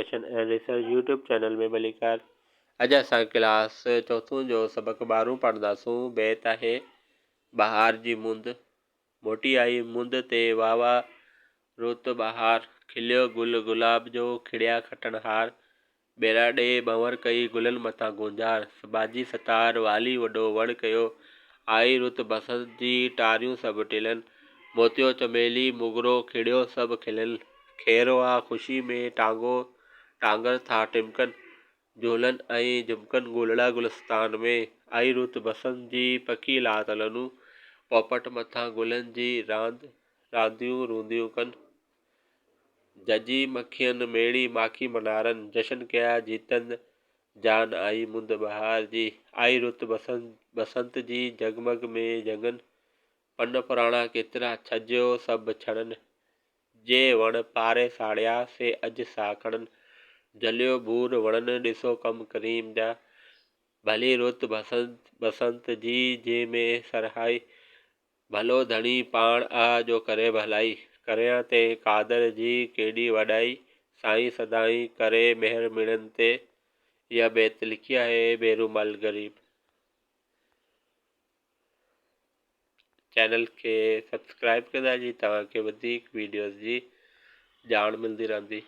Education and research YouTube channel में भलीकार। अॼु असां क्लास चौथों जो सबक 12 पढ़ंदासूं। बैत आहे बहार जी मुंद। मोटी आई मुंद ते वावा रुत बहार, खिलियो गुल गुलाब जो खिड़िया खटणहार। ॿेरा ॾे भंवर कई गुलनि मथां गुंजार, बाजी सतार वाली वॾो वण कयो। आई रुत बसंत जी टारियूं सभु टिलनि, मोतियो चमेली मुगरो खिड़ियो सभु खिलनि। खेरो आ ख़ुशी में टांगर था टिमकनि, झूलनि ऐं झुमकनि ॻोल्हड़ा गुलस्तान में। आई रुत बसंत जी पखी ला तलनूं, पोपट मथां गुलनि जी रांदियूं रूंदियूं कनि। जजी मखियनि मेड़ी माखी मनारनि, जशन कया जीतनि जान आई मुंद बहार जी। आई रुत बसंत जी जगमग में जगन, पन पुराणा केतिरा छॼियो सभु छड़नि। जे वण पारे साड़िया से अॼु सा खणनि, जलियो बूर वणनि ॾिसो कम करीम जा। भली रुत बसंत जी जे में सरहाई, भलो धणी पाण आ जो करे भलाई। करियां ते कादर जी केॾी वॾाई, साईं सदाई करे मेहर मिणनि ते। इहा बैत लिखी आहे बेरूमल गरीब। चैनल खे सब्सक्राइब कंदा जी तव्हांखे वधीक वीडियोज़ जी ॼाण मिलंदी रहंदी।